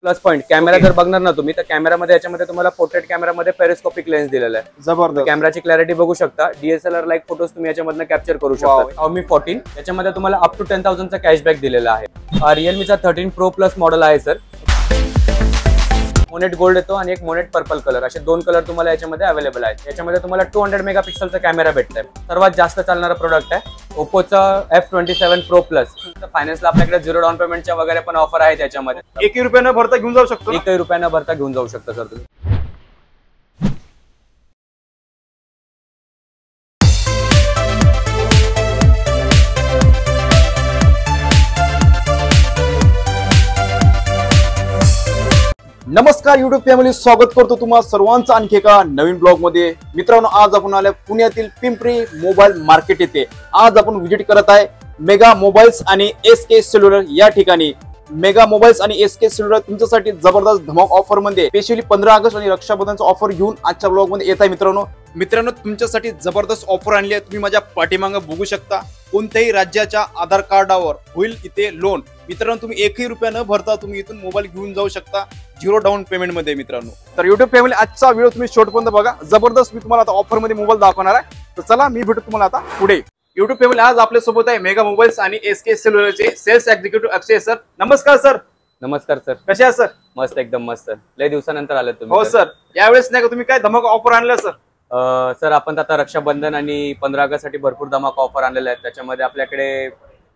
Plus point camera जर बघणार ना तुम्ही तर कॅमेरामध्ये याच्यामध्ये तुम्हाला पोर्ट्रेट कॅमेरामध्ये पेरिस्कोपिक लेन्स दिलेला आहे. जबरदस्त. कॅमेराची क्लॅरिटी बघू शकता. DSLR लाईक फोटोज तुम्ही याच्यामधनं कॅप्चर करू शकता. Xiaomi 14 याच्यामध्ये तुम्हाला अप टू 10,000 चा कॅशबॅक दिलेला आहे. Realmeचा 13 Pro Plus मॉडेल आहे सर. मोनेट गोल्ड येतो आणि एक मोनेट पर्पल कलर, असे दोन कलर तुम्हाला याच्यामध्ये अवेलेबल आहेत. याच्यामध्ये तुम्हाला 200 मेगापिक्सलचा कॅमेरा भेटतोय. सर्वात जास्त चालणारा प्रोडक्ट आहे ओप्पोचा F27 Pro Plus. फायनान्सला आपल्याकडे 0 डाऊन पेमेंटच्या वगैरे पण ऑफर आहे. त्याच्यामध्ये 1 रुपयानं भरता घेऊन जाऊ शकतो. 1 रुपयानं भरता घेऊन जाऊ शकता सर तुम्ही. नमस्कार युट्यूब फॅमिली, स्वागत करतो तुम्हा सर्वांचं आणखी एका नवीन ब्लॉग मध्ये. मित्रांनो, आज आपण आले पुण्यातील पिंपरी मोबाईल मार्केट येथे. आज आपण व्हिजिट करत आहे मेगा मोबाईल्स आणि SK सेल्युलर या ठिकाणी. मेगा मोबाईल्स आणि SK सेल्युलर तुमच्यासाठी जबरदस्त धमाक ऑफर मध्ये स्पेशली 15 ऑगस्ट आणि रक्षाबंधनचा ऑफर घेऊन आजच्या ब्लॉग मध्ये येत आहे. मित्रांनो तुमच्यासाठी जबरदस्त ऑफर आणली आहे. तुम्ही माझ्या पाठीमागे बघू शकता. कोणत्याही राज्याच्या आधार कार्डावर होईल इथे लोन. मित्रांनो, तुम्ही 1 रुपया न भरता तुम्ही इथून मोबाईल घेऊन जाऊ शकता 0 डाऊन पेमेंट मध्ये. मित्रांनो, तर युट्यूब फॅमिली आजचा व्हिडिओ तुम्ही शेवटपर्यंत बघा. जबरदस्त मी तुम्हाला आता ऑफर मध्ये मोबाईल दाखवणार आहे. तर चला मी भेटू तुम्हाला आता पुढे. युट्यूब फॅमिली, आज आपल्या सोबत आहे मेगा मोबाईल्स आणि SK सेल्युलरचे सेल्स एक्झिक्युटिव्ह अक्षय सर. नमस्कार सर. नमस्कार सर. कसे आहात सर? मस्त, एकदम मस्त. लय दिवसानंतर आले तुम्ही. हो सर. यावेळेस नाही का तुम्ही काय धमाका ऑफर आणलं सर? सर, आपण आता रक्षाबंधन आणि 15 ऑगस्ट साठी भरपूर धमाका ऑफर आणलेले आहेत. त्याच्यामध्ये आपल्याकडे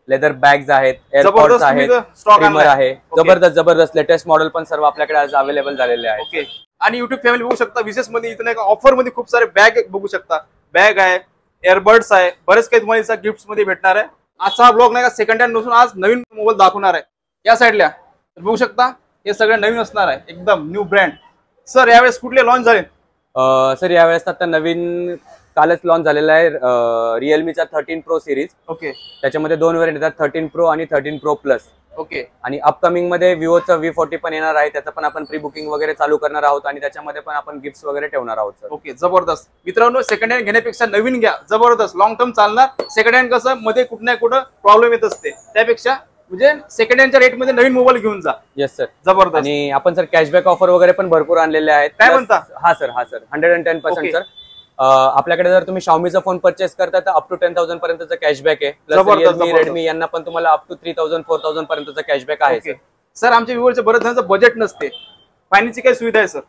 लेदर बॅग्स आहेत, एअरपॉड्स आहेत, ट्रिमर आहे. जबरदस्त लेटेस्ट मॉडेल पण सर्व आपल्याकडे आज अवेलेबल झालेले आहेत. ओके. आणि युट्यूब फॅमिली बघू शकता, विशेष मध्ये इथं ऑफर मध्ये खूप सारे बॅग बघू शकता. बॅग आहे, एअरबड्स आहे, बरेच काही तुम्हाला गिफ्ट मध्ये भेटणार आहे. आजचा हा ब्लॉग नाही का सेकंड हँड नसून आज नवीन मोबाईल दाखवणार आहे. या साईडला बघू शकता, हे सगळं नवीन असणार आहे, एकदम न्यू ब्रँड. सर, यावेळेस कुठले लॉन्च झाले? सर, यावेळेस आता नवीन कालच लॉन्च झालेला आहे रिअलमीचा 13 Pro सिरीज. ओके. त्याच्यामध्ये 2 व्हेरियंट येतात, 13 Pro आणि 13 Pro Plus. ओके. आणि अपकमिंग मध्ये विवोचा V40 पण येणार आहे. त्याचं पण आपण प्री बुकिंग वगैरे चालू करणार आहोत आणि त्याच्यामध्ये पण आपण गिफ्ट्स वगैरे ठेवणार आहोत सर. ओके, जबरदस्त. मित्रांनो, सेकंड हँड घेण्यापेक्षा नवीन घ्या. जबरदस्त, लॉंग टर्म चालणार. सेकंड हँड कसं मध्ये कुठं ना कुठं प्रॉब्लेम येत असते, त्यापेक्षा म्हणजे सेकंड हँडच्या रेट मध्ये नवीन मोबाईल घेऊन जा. Yes sir. जबरदस्त. आणि आपण सर कॅशबॅक ऑफर वगैरे पण भरपूर आणलेले आहेत. काय म्हणता? हा सर 110% सर. आपल्याकडे जर तुम्ही Xiaomiचा फोन परचेस करता तर अप टू 10,000 पर्यंतचा कॅशबॅक आहे. प्लस Realme, Redmi यांना पण तुम्हाला अप टू 3,000 4,000 पर्यंतचा कॅशबॅक आहे. सर, आमच्या व्ह्यूअरचे बरेच जणांचं बजेट नसते. फायनान्सची काय सुविधा आहे सर?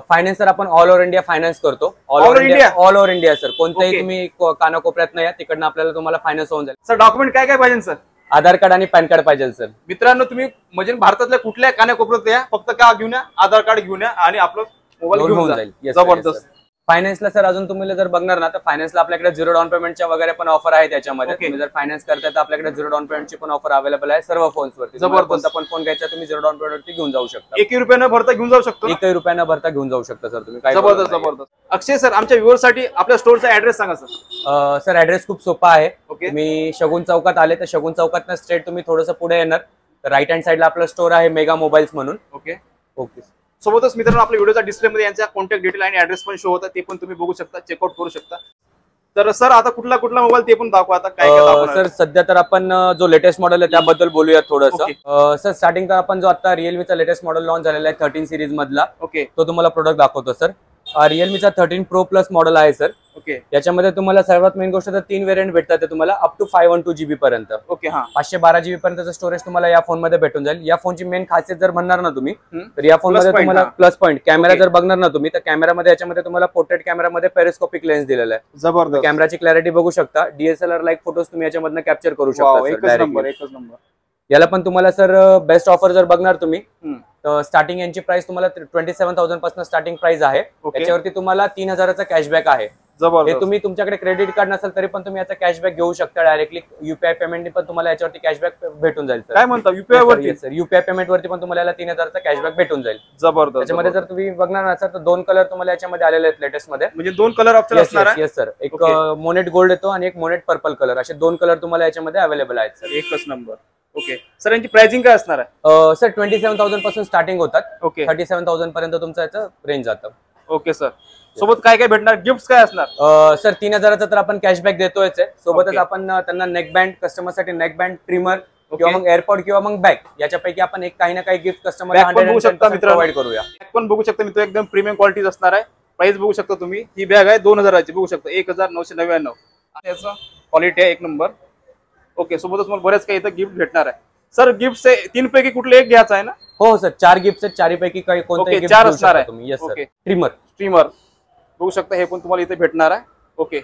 फायनान्स सर आपण ऑल ओव्हर इंडिया फायनान्स करतो. All over India sir. कोणत्याही तुम्ही कानाकोपऱ्यात नाही, तिकडनं आपल्याला तुम्हाला फायनान्स होऊन जाईल. सर, डॉक्युमेंट काय काय पाहिजे सर? आधार कार्ड आणि पॅन कार्ड पाहिजे सर. मित्रांनो, तुम्ही म्हणजे भारतातल्या कुठल्या कानाकोपऱ्यात या, फक्त का घेऊन या, आधार कार्ड घेऊन या आणि आपलं मोबाईल घेऊन जाईल. जबरदस्त. फायनान्सला सर अजून तुम्ही जर बघणार ना तर फायनान्सला आपल्याकडे 0 डाऊन पेमेंटच्या वगैरे पण ऑफर आहे. त्याच्यामध्ये तुम्ही जर फायनान्स करताय तर आपल्याकडे 0 डाऊन पेमेंटची पण ऑफर अवेलेबल आहे सर्व फोन्सवरती. कोणता पण फोन घ्यायचा तुम्ही 0 डाऊन पेमेंटवरती घेऊन जाऊ शकता. 1 रुपयानं भरता घेऊन जाऊ शकतो. 1 रुपयानं भरता घेऊन जाऊ शकता सर तुम्ही. जबरदस्त. अक्षय सर, आमच्या व्ह्यूअरसाठी आपल्या स्टोअरचा ऍड्रेस सांगा सर. सर, ऍड्रेस खूप सोपा आहे. तुम्ही शगुन चौकात आले तर शगुन चौकात स्ट्रेट तुम्ही थोडंसं पुढे येणार तर राईट हँड साईडला आपलं स्टोअर आहे मेगा मोबाईल्स म्हणून. ओके. ओके. सोबतच मित्रांनो, आपल्या व्हिडिओच्या डिस्प्लेमध्ये यांचा कॉन्टॅक्ट डिटेल आणि ऍड्रेस पण शो होता, ते पण तुम्ही बघू शकता, चेकआउट करू शकता. तर सर, आता कुठला मोबाईल ते पण दाखवा. आता काय सर, सध्या तर आपण जो लेटेस्ट मॉडेल आहे त्याबद्दल बोलूया थोडंसं. सर, स्टार्टिंग तर आपण जो आता रिअलमीचा लेटेस्ट मॉडेल लॉन्च झालेला आहे 13 सिरीज मधला, तो तुम्हाला प्रोडक्ट दाखवतो सर. रिअलमीचा 13 Pro Plus मॉडेल आहे सर. ओके. याच्यामध्ये तुम्हाला सर्वात मेन गोष्ट तर 3 व्हेरियंट भेटतात तुम्हाला अप टू 512 GB पर्यंत. ओके. हा, 512 GB पर्यंतचं स्टोरेज तुम्हाला या फोन मध्ये भेटून जाईल. या फोनची मेन खासियत जर म्हणणार ना तुम्ही तर या फोन मध्ये तुम्हाला प्लस पॉइंट कॅमेरा जर बघणार ना तुम्ही तर कॅमेरामध्ये याच्यामध्ये तुम्हाला पोर्ट्रेट कॅमेरामध्ये पेरिस्कोपिक लेन्स दिलेला आहे. जबरदस्त. कॅमेराची क्लॅरिटी बघू शकता. DSLR लाईक फोटोज तुम्ही याच्यामधनं कॅप्चर करू शकता. एकच नंबर. याला पण तुम्हाला सर बेस्ट ऑफर जर बघणार तुम्ही तर स्टार्टिंग यांची प्राइस तुम्हाला 27,000 पासून स्टार्टिंग प्राइस आहे. याच्यावरती तुम्हाला 3,000चा कॅशबॅक आहे. हे तुम्ही तुमच्याकडे क्रेडिट कार्ड नसेल तरी पण तुम्ही याचा कॅशबॅक घेऊ शकता डायरेक्टली. UPI पेमेंटने पण तुम्हाला याच्यावरती कॅशबॅक भेटून जाईल. काय म्हणता? UPI वरती? सर, UPI पेमेंट वरती पण तुम्हाला 3,000चा कॅशबॅक भेटून जाईल. जबरदस्त. त्याच्यामध्ये जर तुम्ही बघणार नसाल तर 2 कलर तुम्हाला याच्यामध्ये आलेले आहेत लेटेस्ट मध्ये. म्हणजे 2 कलर ऑप्शन असणार आहे? Yes sir. एक मोनेट गोल्ड येतो आणि एक मोनेट पर्पल कलर, असे 2 कलर तुम्हाला याच्यामध्ये अवेलेबल आहेत सर. एकच नंबर. ओके. सर, यांची प्राइसिंग काय असणार आहे? सर, 27,000 पासून स्टार्टिंग होतात. ओके. 37,000 पर्यंत तुमचं याचं रेंज जातं. Okay sir. सोबत काय काय भेटणार? गिफ्ट काय असणार? सर, 3,000चा तर आपण कॅशबॅक देतोय. सोबतच आपण त्यांना नेक बँड, कस्टमर साठी नेक बँड, ट्रिमर किंवा मग एअरपॉड किंवा मग बॅग याच्यापैकी आपण एक काही ना काही गिफ्ट कस्टमर प्रोव्हाइड करूया. पण बघू शकता मित्र एकदम प्रीमियम क्वालिटी असणार आहे. प्राइस बघू शकता तुम्ही, ही बॅग आहे 2000 ची, बघू शकता 1999 याचा क्वालिटी आहे एक नंबर. ओके, सोबतच तुम्हाला बरेच काही इथं गिफ्ट भेटणार आहे. सर गिफ्ट 3 पैकी कुठले एक घ्यायचं आहे ना? हो सर, 4 गिफ्ट आहेत, 4 पैकी काही कोणते गिफ्ट असणार आहे तुम्ही. Yes sir. ट्रिमर बघू शकता, हे पण तुम्हाला इथे भेटणार आहे. ओके,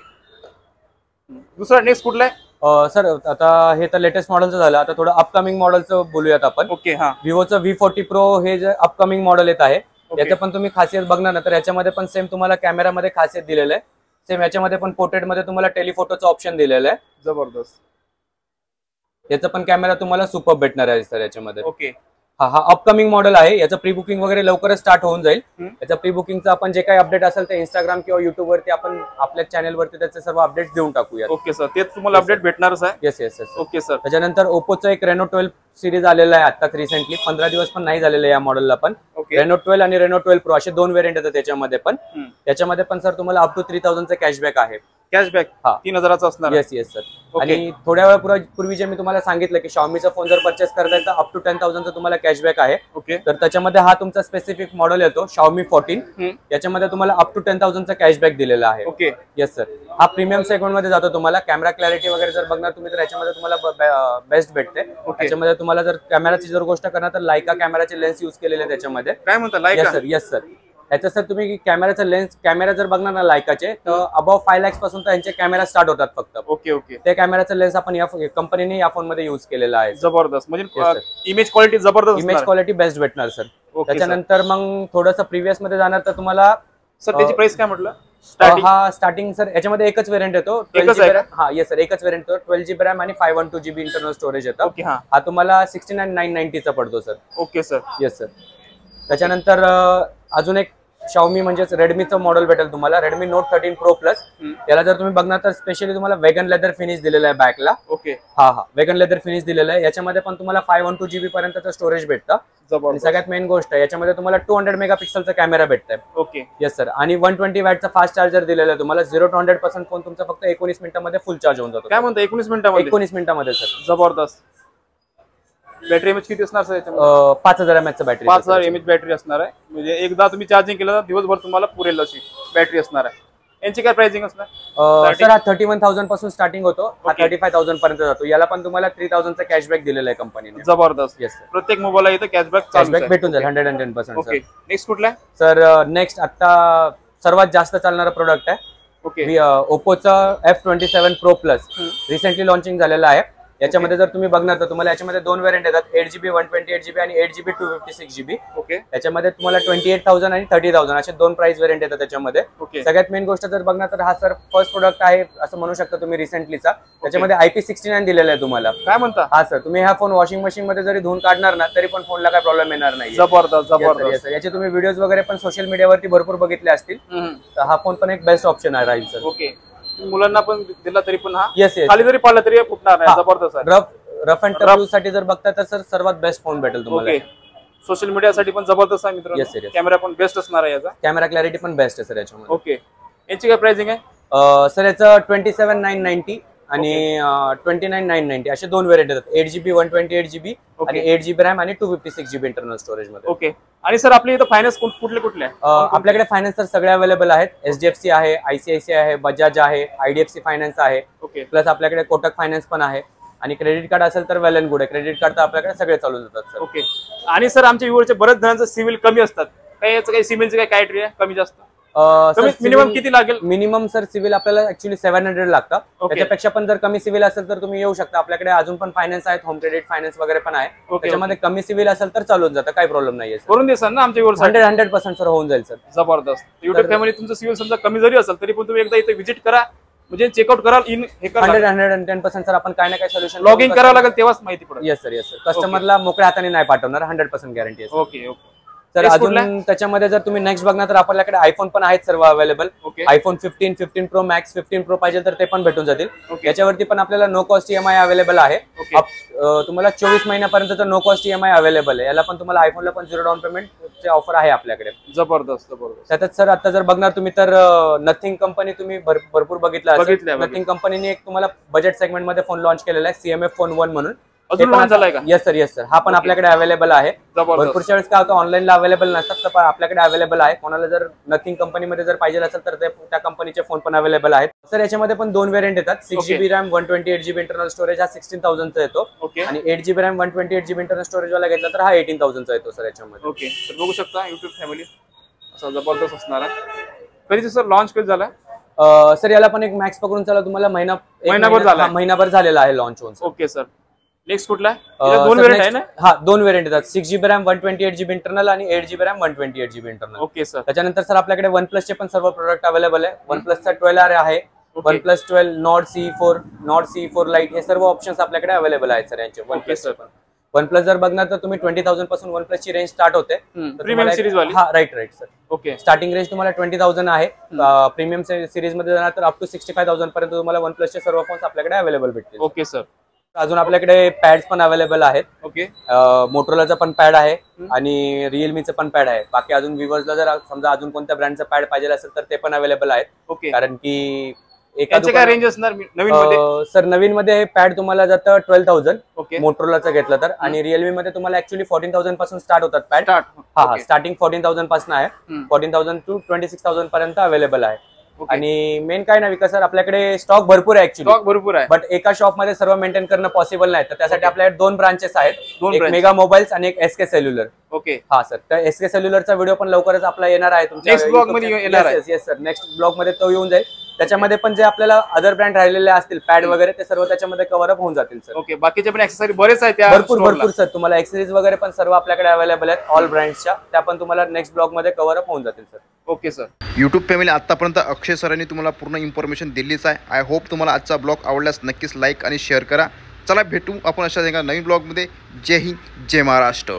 दुसरा नेक्स्ट कुठला आहे? सर आता हे तर लेटेस्ट मॉडेलचं झालं, आता थोडं अपकमिंग मॉडेलचं बोलूयात आपण. ओके, हा विवोचं V40 Pro हे जे अपकमिंग मॉडेल येत आहे, याचं पण तुम्ही खासियत बघणार ना तर याच्यामध्ये पण सेम तुम्हाला कॅमेरामध्ये खासियत दिलेलं आहे. सेम याच्यामध्ये पण पोर्ट्रेटमध्ये तुम्हाला टेलिफोटोचं ऑप्शन दिलेलं आहे. जबरदस्त. याचा पण कॅमेरा तुम्हाला सुपर भेटणार आहे सर याच्यामध्ये. ओके, हा अपकमिंग मॉडेल आहे. याचं प्री बुकिंग वगैरे लवकरच स्टार्ट होऊन जाईल. याचं प्री बुकिंगचं आपण जे काही अपडेट असेल ते इंस्टाग्राम किंवा युट्यूब वरती आपण आपल्या चॅनल वरती त्याचे सर्व अपडेट्स देऊन टाकूया. ओके सर, ते तुम्हाला अपडेट भेटणारच आहे. Yes yes yes. Okay sir. त्याच्यानंतर ओप्पोचं एक रेनो 12 सिरीज आलेला आहे आता रिसेंटली, 15 दिवस पण नाही झालेले या मॉडेलला पण. रेनो 12 आणि रेनो 12 प्रो असे 2 व्हेरियंट येतात त्याच्यामध्ये पण. त्याच्यामध्ये पण सर तुम्हाला अप टू 3000 चं कॅशबॅक आहे. कॅशबॅक 3000 असणार. Yes yes sir. आणि थोड्या वेळापूर्वी जे मी तुम्हाला सांगितलं की Xiaomiचा फोन जर परचेस करताय तर अप टू 10,000 चं तुम्हाला कॅशबॅक आहे. ओके, तर त्याच्यामध्ये हा तुमचा स्पेसिफिक मॉडेल येतो Xiaomi 14. याच्यामध्ये तुम्हाला अप टू 10,000 चा कॅशबॅक दिलेला आहे. Okay, yes sir. हा प्रीमियम सेगमेंट मध्ये जातो. तुम्हाला कॅमेरा क्लॅरिटी वगैरे जर बघणार तुम्ही तर याच्यामध्ये तुम्हाला बेस्ट भेटते. त्याच्यामध्ये तुम्हाला जर कॅमेराची जर गोष्ट करणार तर लायका कॅमेराचे लेन्स यूज केलेले आहे त्याच्यामध्ये. काय म्हणता Laika? Yes sir, yes sir. याचं सर तुम्ही कॅमेराचं लेन्स कॅमेरा जर बघणार ना लायकाचे तर अबव 5 lakhs पासून त्यांचे कॅमेरा स्टार्ट होतात फक्त. ओके ओके, ते कॅमेराचं लेन्स आपण या कंपनीने या फोन मध्ये युज केलेला आहे. जबरदस्त. म्हणजे इमेज क्वालिटी जबरदस्त, इमेज क्वालिटी बेस्ट भेटणार सर. त्याच्यानंतर मग थोडंसं प्रिव्हियस मध्ये जाणार तर तुम्हाला सर त्याची प्राइस काय म्हटलं? हा स्टार्टिंग सर याच्यामध्ये एकच व्हेरियंट येतो. 12 GB रॅम. हा येस सर, एकच व्हेरियंट येतो. 12 GB रॅम आणि 512 GB इंटरनल स्टोरेज येतं. हा तुम्हाला 69,990 चा पडतो sir. Okay sir. Yes sir. त्याच्यानंतर अजून एक Xiaomi म्हणजेच रेडमीचं मॉडेल भेटेल तुम्हाला, रेडमी नोट 13 Pro Plus. याला जर तुम्ही बघणार तर स्पेशली तुम्हाला वेगन लेदर फिनिश दिलेला आहे बॅकला. ओके, हा वेगन लेदर फिनिश दिलेलं आहे. याच्यामध्ये पण तुम्हाला 512 GB पर्यंतचं स्टोरेज भेटतं. आणि सगळ्यात मेन गोष्ट आहे याच्यामध्ये तुम्हाला 200 मेगापिक्सलचा कॅमेरा भेटतंय. Okay, yes sir. आणि 120 वॅटचा फास्ट चार्जर दिलेला आहे तुम्हाला. 0 to 100% फोन तुमचा फक्त 19 मिनिटांमध्ये फुल चार्ज होऊन जातो. काय म्हणता 19 मिनिटांमध्ये? 19 मिनिटांमध्ये सर. जबरदस्त. बॅटरी एमएच किती असणार sir? 5000 mAh battery. 5000 mAh battery असणार आहे. म्हणजे एकदा तुम्ही चार्जिंग केलं तर दिवसभर तुम्हाला पुरेल अशी बॅटरी असणार आहे. यांची काय प्राइसिंग असणार? सर हा 31,000 पासून स्टार्टिंग होतो. हा 35,000 पर्यंत जातो. याला पण तुम्हाला 3000 चा कॅशबॅक दिलेला आहे कंपनीने. जबरदस्त. Yes sir. प्रत्येक मोबाईलला इथे कॅशबॅक भेटून जाईल 110%. ओके, नेक्स्ट कुठला आहे सर? नेक्स्ट आता सर्वात जास्त चालणारा प्रोडक्ट आहे. ओके, ओप्पोचा F27 Pro Plus recently launching झालेला आहे. याच्यामध्ये जर तुम्ही बघणार तर तुम्हाला याच्यामध्ये 2 व्हेरियंट येतात, 8GB 128GB आणि 8GB 256GB. ओके, याच्यामध्ये तुम्हाला 28,000 आणि 30,000 असे 2 प्राइस व्हेरियंट येतात त्याच्यामध्ये. सगळ्यात मेन गोष्ट जर बघणार तर हा सर फर्स्ट प्रोडक्ट आहे असं म्हणू शकता तुम्ही रिसेंटलीचा. त्याच्यामध्ये IP69 दिलेला आहे तुम्हाला. काय म्हणता? हा सर, तुम्ही हा फोन वॉशिंग मशीन मध्ये जरी धुवून काढणार ना तरी पण फोनला काय प्रॉब्लेम येणार नाही. जबरदस्त जबरदस्त. याचे तुम्ही व्हिडिओज वगैरे पण सोशल मीडियावरती भरपूर बघितले असतील. तर हा फोन पण एक बेस्ट ऑप्शन आहे राहील सर. ओके, मुलांना पण दिला तरी पण हा येस येस खाली जरी पडला तरी फुटणार नाही. जबरदस्त. रफ अँड टफ यूज साठी जर बघता तर सर सर्वात बेस्ट फोन भेटेल तुम्हाला. सोशल मीडियासाठी पण जबरदस्त आहे मित्रांनो. कॅमेरा पण बेस्ट असणार आहे याचा. कॅमेरा क्लॅरिटी पण बेस्ट आहे सर याच्यामध्ये. ओके, याची काय प्राइसिंग आहे? सर याचं 27,990 आणि 29,990 असे 2 व्हेरियंट येतात. 8GB 128GB आणि 8GB रॅम आणि 256GB इंटरनल स्टोरेज मध्ये. ओके, आणि सर आपल्या इथं फायनान्स कुठले कुठले आपल्याकडे फायनान्स तर सगळे अवेलेबल आहेत. SDFC आहे, ICICI आहे, बजाज आहे, IDFC फायनान्स आहे. ओके, प्लस आपल्याकडे कोटक फायनान्स पण आहे. आणि क्रेडिट कार्ड असेल तर वेल अँड गुड आहे. क्रेडिट कार्ड तर आपल्याकडे सगळे चालू जातात सर. ओके, आणि सर आमच्या व्ह्यूअरचे बरेच जणांचं सिव्हिल कमी असतात. काही सिव्हिलचे काय क्रायटेरिया कमी जास्त? मिनिमम किती लागेल? मिनिमम सर सिव्हिल आपल्याला ऍक्च्युअली 700 लागतं. त्याच्यापेक्षा पण जर कमी सिव्हिल असेल तर तुम्ही येऊ शकता. आपल्याकडे अजून पण फायनान्स आहेत, होम क्रेडिट फायनान्स वगैरे पण आहे. त्याच्यामध्ये कमी सिव्हिल असेल तर चालून जातं, काही प्रॉब्लेम नाहीये. करून दे सर ना आमच्या व्ह्यूअर्स. 100% सर होऊन जाईल सर. जबरदस्त. युट्यूब फॅमिली तुमचं सिव्हिल समजा कमी जरी असेल तरी पण तुम्ही एकदा इथे व्हिजिट करा, म्हणजे चेकआउट कराल. 110% सर आपण काय ना काय सोल्युशन लॉग इन करावं लागेल तेव्हाच माहिती पडेल. Yes sir, yes sir. कस्टमरला मोकळ्या हाताने नाही पाठवणार. 100% गॅरंटी आहे. Okay okay. तर अजून त्याच्यामध्ये जर तुम्ही नेक्स्ट बघणार तर आपल्याकडे आयफोन पण आहेत सर्व available. IPhone 15, 15 Pro Max, 15 Pro पाहिजे तर ते पण भेटून जातील. याच्यावरती पण आपल्याला नो कॉस्ट EMI अवेलेबल आहे. तुम्हाला 24 महिन्यापर्यंत नो कॉस्ट EMI अवेलेबल आहे. याला पण तुम्हाला आयफोनला पण 0 डाऊन पेमेंट ऑफर आहे आपल्याकडे. जबरदस्त जबरदस्त. त्यातच सर आता जर बघणार तुम्ही तर नथिंग कंपनी तुम्ही भरपूर बघितलं. नथिंग कंपनीने एक तुम्हाला बजेट सेगमेंट मध्ये फोन लॉन्च केलेला आहे, CMF Phone 1 म्हणून. अजून लॉन्च झालाय का? येस सर हा पण आपल्याकडे अवेलेबल आहे. भरपूरच्या वेळेस काय होतं ऑनलाईनला अवेलेबल नसतात, तर आपल्याकडे अवेलेबल आहे. कोणाला जर नथिंग कंपनीमध्ये जर पाहिजे असेल तर त्या कंपनीचे फोन पण अवेलेबल आहेत. सर याच्यामध्ये पण 2 व्हेरियंट येतात. 6GB RAM 128GB internal storage हा 16,000 चा येतो आणि 8GB RAM 128GB internal storage वाला घेतला तर हा 18,000 चा येतो सर याच्यामध्ये. ओके, तर बघू शकता युट्यूब फॅमिली असा जबरदस्त असणार आहे. कधी सर लॉन्च कधी झाला? सर याला पण एक मॅक्स पकडून चला तुम्हाला महिनाभर झालेला आहे लॉन्च होऊन. ओके सर, नेक्स्ट कुठला आहे? 2 व्हेरियंट आहे ना? हा 2 व्हेरियंट येतात. 6GB रॅम 128GB इंटरनल आणि 8GB RAM 128GB internal. Okay sir. त्याच्यानंतर सर आपल्याकडे OnePlus चे पण सर्व प्रोडक्ट अवेलेबल आहे. OnePlus चा 12R आहे, OnePlus 12 Nord CE4, Nord CE4 Lite हे सर्व ऑप्शन्स आपल्याकडे अवेलेबल आहेत सर यांचे. OnePlus पण OnePlus जर बघणार तर तुम्ही 20,000 पासून OnePlus ची रेंज स्टार्ट होते. प्रीमियम सिरीज वाली? हा right sir. Okay, starting range तुम्हाला 20,000 आहे. प्रीमियम सिरीज मध्ये जाणार तर अप टू 65,000 पर्यंत तुम्हाला OnePlus चे सर्व फोन्स आपल्याकडे अवेलेबल भेटतील. Okay sir. अजून आपल्याकडे पॅड्स पण अवेलेबल आहेत. ओके, मोटोरोलाचा पण पॅड आहे आणि रिअलमीचं पण पॅड आहे. बाकी अजून व्ह्युअर्सला जर समजा अजून कोणत्या ब्रँडचा पॅड पाहिजे असेल तर ते पण अवेलेबल आहेत. ओके, कारण की काय रेंज असणार नवीन मध्ये? सर नवीन मध्ये पॅड तुम्हाला जातं 12,000 ओके मोटोरोलाचा घेतलं तर, आणि रिअलमी मध्ये तुम्हाला ऍक्च्युअली 14,000 पासून स्टार्ट होतात पॅड. हा स्टार्टिंग 14,000 पासून आहे. 14,000 टू 26,000 पर्यंत अवेलेबल आहे. आणि मेन काय नाही विकास सर, आपल्याकडे स्टॉक भरपूर आहे ऍक्च्युली, स्टॉक भरपूर आहे, बट एका शॉप मध्ये सर्व मेंटेन करणं पॉसिबल नाही. तर त्यासाठी आपल्याकडे 2 ब्रांचेस आहेत, एक मेगा मोबाईल्स आणि एक SK सेल्युलर. ओके, हा सर, तर SK सेल्युलरचा व्हिडिओ पण लवकरच आपला येणार आहे तुमच्या नेक्स्ट ब्लॉग मध्ये येणार आहे. येस सर, नेक्स्ट ब्लॉग मध्ये तो येऊन जाईल. त्याच्यामध्ये पण जे आपल्याला अदर ब्रँड राहिलेले असतील पॅड वगैरे ते सर्व त्याच्यामध्ये कव्हर अप होऊन जातील सर. ओके, बाकीचे पण ऍक्सेसरी बरेच आहेत त्या भरपूर सर. तुम्हाला ऍक्सेसरीज वगैरे पण सर्व आपल्याकडे अवेलेबल आहेत ऑल ब्रँड्सच्या, त्या पण तुम्हाला नेक्स्ट ब्लॉग मध्ये कव्हर अप होऊन जातील sir. Okay sir. YouTube family, आतापर्यंत अक्षय सरांनी तुम्हाला पूर्ण इन्फॉर्मेशन दिलीच आहे. आय होप तुम्हाला आजचा ब्लॉग आवडल्यास नक्कीच लाईक आणि शेअर करा. चला भेटू आपण अशा एका नवीन ब्लॉगमध्ये. जय हिंद, जय महाराष्ट्र.